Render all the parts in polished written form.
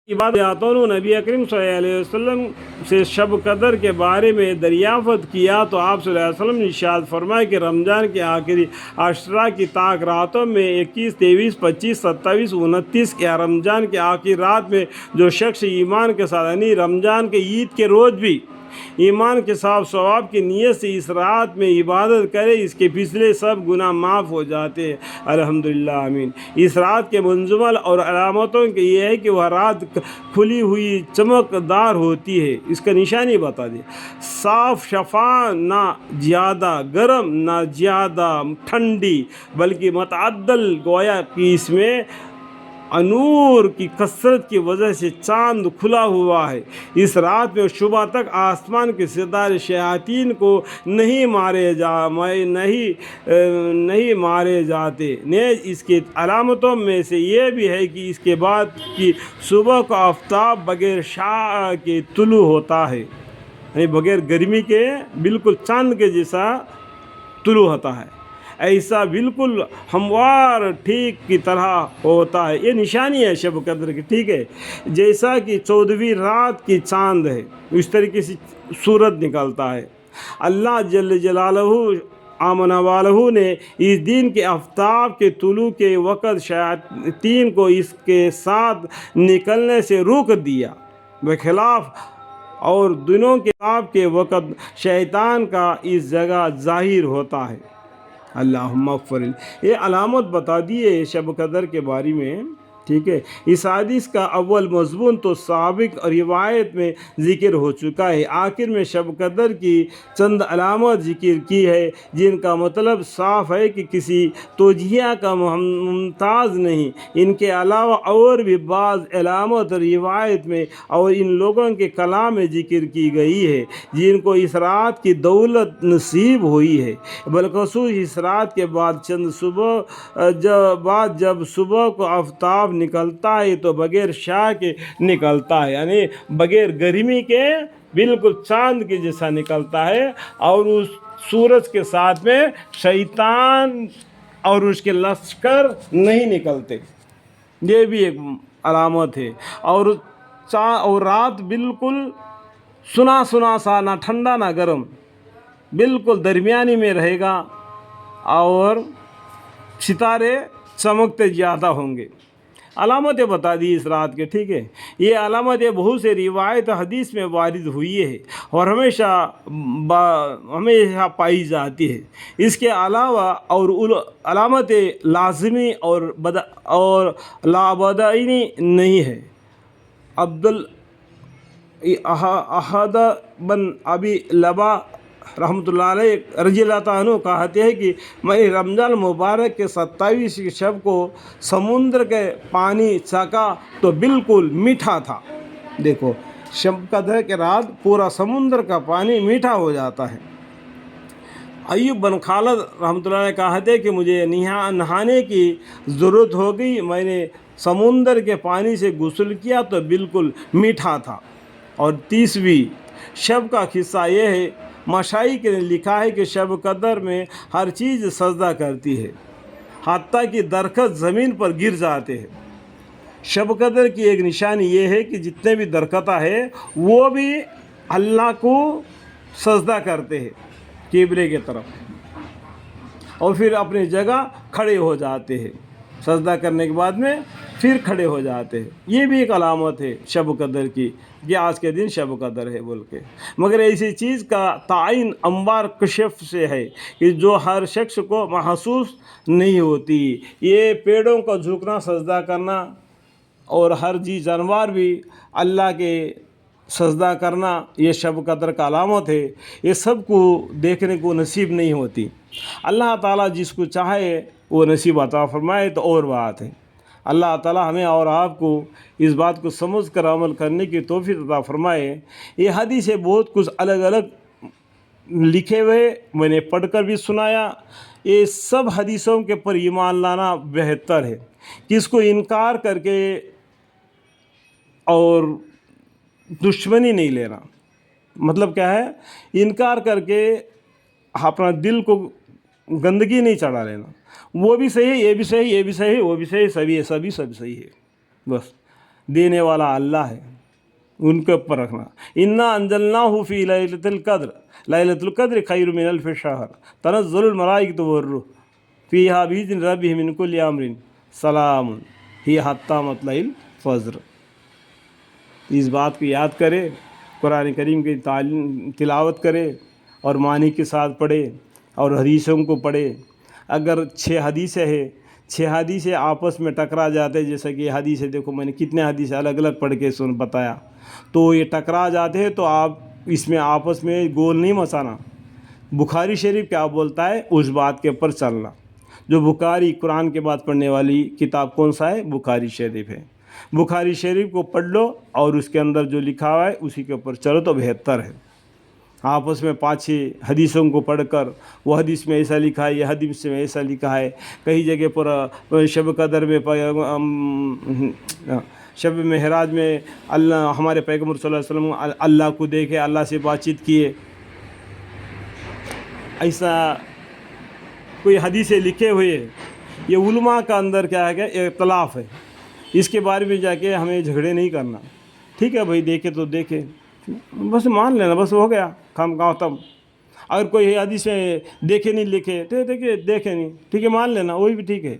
عباداتوں نبی اکرم صلی اللہ علیہ وسلم سے شب قدر کے بارے میں دریافت کیا تو آپ صلی اللہ علیہ وسلم نے ارشاد فرمایا کہ رمضان کے آخری عشرہ کی طاق راتوں میں 21، 23، 25، 27، 29 یا رمضان کے آخری رات میں جو شخص ایمان کے ساتھ یعنی رمضان کے عید کے روز بھی ایمان کے ساتھ ثواب کی نیت سے اس رات میں عبادت کرے اس کے پچھلے سب گناہ معاف ہو جاتے ہیں۔ الحمدللہ آمین۔ اس رات کے منجمل اور علامتوں کے یہ ہے کہ وہ رات کھلی ہوئی چمکدار ہوتی ہے۔ اس کا نشانی بتا دیں، صاف شفاف، نہ زیادہ گرم نہ زیادہ ٹھنڈی، بلکہ متعدل، گویا کہ اس میں انور کی کثرت کی وجہ سے چاند کھلا ہوا ہے۔ اس رات میں صبح تک آسمان کے ستارے شیاطین کو نہیں مارے جاتے۔ نیز اس کی علامتوں میں سے یہ بھی ہے کہ اس کے بعد کی صبح کو آفتاب بغیر شعاع کے طلوع ہوتا ہے، یعنی بغیر گرمی کے بالکل چاند کے جیسا طلوع ہوتا ہے، ایسا بالکل ہموار ٹھیک کی طرح ہوتا ہے۔ یہ نشانی ہے شب قدر کی، ٹھیک ہے، جیسا کہ 14ویں رات کی چاند ہے اس طریقے سے سورج نکلتا ہے۔ اللہ جل جلالہ آمن والہ نے اس دن کے آفتاب کے طلوع کے وقت شیاطین کو اس کے ساتھ نکلنے سے روک دیا، بخلاف اور دنوں کے آفتاب کے وقت شیطان کا اس جگہ ظاہر ہوتا ہے۔ اللہم اغفر۔ یہ علامت بتا دیے شب قدر کے بارے میں، ٹھیک ہے۔ اس حدیث کا اول مضمون تو سابق روایت میں ذکر ہو چکا ہے۔ آخر میں شب قدر کی چند علامات ذکر کی ہے جن کا مطلب صاف ہے کہ کسی توجیہ کا ممتاز نہیں۔ ان کے علاوہ اور بھی بعض علامات روایت میں اور ان لوگوں کے کلام میں ذکر کی گئی ہے جن کو اس رات کی دولت نصیب ہوئی ہے، بالخصوص اس رات کے بعد جب صبح کو آفتاب نکلتا ہے تو بغیر شعاع کے نکلتا ہے، یعنی بغیر گرمی کے بالکل چاند کے جیسا نکلتا ہے، اور اس سورج کے ساتھ میں شیطان اور اس کے لشکر نہیں نکلتے۔ یہ بھی ایک علامت ہے۔ اور رات بالکل سنا سا، نہ ٹھنڈا نہ گرم، بالکل درمیانی میں رہے گا، اور ستارے چمکتے زیادہ ہوں گے۔ علامتیں بتا دی اس رات کے، ٹھیک ہے۔ یہ علامتیں بہت سے روایت حدیث میں وارد ہوئی ہے اور ہمیشہ پائی جاتی ہے۔ اس کے علاوہ اور علامتیں لازمی اور لابدعینی نہیں ہے۔ احد بن ابی لبا رحمۃ اللہ علیہ رضی اللہ عنہ کہتے ہیں کہ میں رمضان مبارک کے 27 شب کو سمندر کے پانی چکھا تو بالکل میٹھا تھا۔ دیکھو، شب قدر کے رات پورا سمندر کا پانی میٹھا ہو جاتا ہے۔ ایوب بن خالد رحمۃ اللہ علیہ کہتے ہیں کہ مجھے نہانے کی ضرورت ہو گئی، میں نے سمندر کے پانی سے غسل کیا تو بالکل میٹھا تھا۔ اور 30ویں شب کا قصہ یہ ہے، مشائخ نے لکھا ہے کہ شب قدر میں ہر چیز سجدہ کرتی ہے، حتیٰ کہ درخت زمین پر گر جاتے ہیں۔ شب قدر کی ایک نشانی یہ ہے کہ جتنے بھی درخت ہیں وہ بھی اللہ کو سجدہ کرتے ہیں قبلے کی طرف، اور پھر اپنی جگہ کھڑے ہو جاتے ہیں، سجدہ کرنے کے بعد میں پھر کھڑے ہو جاتے ہیں۔ یہ بھی ایک علامت ہے شب قدر کی کہ آج کے دن شب قدر ہے بول کے۔ مگر ایسی چیز کا تعین انوار کشف سے ہے کہ جو ہر شخص کو محسوس نہیں ہوتی۔ یہ پیڑوں کو جھکنا، سجدہ کرنا، اور ہر جانور بھی اللہ کے سجدہ کرنا، یہ شب قدر کا علامت ہے۔ یہ سب کو دیکھنے کو نصیب نہیں ہوتی۔ اللہ تعالیٰ جس کو چاہے وہ نصیب عطا فرمائے تو اور بات ہے۔ اللہ تعالیٰ ہمیں اور آپ کو اس بات کو سمجھ کر عمل کرنے کی توفیق عطا فرمائے۔ یہ حدیث بہت کچھ الگ الگ لکھے ہوئے میں نے پڑھ کر بھی سنایا۔ یہ سب حدیثوں کے پر ایمان لانا بہتر ہے کہ اس کو انکار کر کے اور دشمنی نہیں لینا۔ مطلب کیا ہے؟ انکار کر کے اپنا دل کو گندگی نہیں چڑھا لینا۔ وہ بھی صحیح، یہ بھی صحیح، یہ بھی صحیح، وہ بھی صحیح، سبھی صحیح ہے، بس دینے والا اللہ ہے، ان کے اوپر رکھنا۔ انا انزلناہ فی لیلۃ القدر، لیلۃ القدر خیر من الف شہر، تنزل الملائکۃ والروح فیہا بإذن ربہم من کل امر سلام ہی حتی مطلع الفجر۔ اس بات کو یاد کرے، قرآن کریم کی تلاوت کرے اور معنی کے ساتھ پڑھے اور حدیثوں کو پڑھے۔ اگر 6 حدیثیں ہیں، 6 حدیثیں آپس میں ٹکرا جاتے، جیسا کہ یہ حدیث ہے، دیکھو میں نے کتنے حدیث الگ الگ پڑھ کے بتایا، تو یہ ٹکرا جاتے ہیں تو آپ اس میں آپس میں گول نہیں مچانا۔ بخاری شریف کیا بولتا ہے اس بات کے اوپر چلنا۔ جو بخاری قرآن کے بعد پڑھنے والی کتاب کون سا ہے؟ بخاری شریف ہے۔ بخاری شریف کو پڑھ لو اور اس کے اندر جو لکھا ہوا ہے اسی کے اوپر چلو تو بہتر ہے۔ آپس میں 5-6 حدیثوں کو پڑھ کر وہ حدیث میں ایسا لکھا ہے، یہ حدیث میں ایسا لکھا ہے، کئی جگہ پر شب قدر میں شب معراج میں اللہ ہمارے پیغمبر صلی اللہ علیہ وسلم اللہ کو دیکھے، اللہ سے بات چیت کیے، ایسا کوئی حدیثیں لکھے ہوئے ہیں۔ یہ علماء کا اندر کیا ہے کہ اختلاف ہے، اس کے بارے میں جا کے ہمیں جھگڑے نہیں کرنا۔ ٹھیک ہے بھائی، دیکھے تو دیکھے، بس مان لینا، بس ہو گیا کام ختم۔ اگر کوئی حدیث میں دیکھے نہیں لکھے تو دیکھے دیکھے نہیں، ٹھیک ہے مان لینا، وہی بھی ٹھیک ہے۔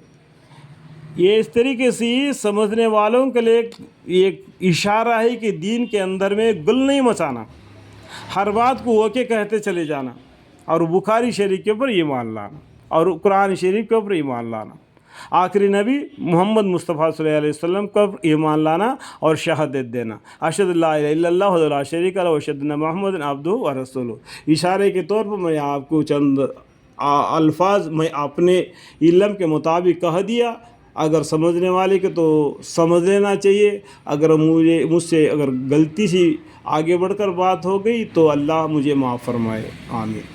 یہ اس طریقے سے سمجھنے والوں کے لیے ایک اشارہ ہے کہ دین کے اندر میں گل نہیں مچانا، ہر بات کو اوکے کہتے چلے جانا، اور بخاری شریف کے اوپر ایمان لانا اور قرآن شریف کے اوپر ایمان لانا، آخری نبی محمد مصطفیٰ صلی اللہ علیہ وسلم کو ایمان لانا اور شہادت دینا، اشہد لا الہ الا اللہ وحدہ لا شریک لہ واشہد ان محمد عبدہ ورسولہ۔ اشارے کے طور پر میں آپ کو چند الفاظ میں اپنے علم کے مطابق کہہ دیا۔ اگر سمجھنے والے کے تو سمجھ لینا چاہیے، اگر مجھ سے اگر غلطی سی آگے بڑھ کر بات ہو گئی تو اللہ مجھے معاف فرمائے، آمین۔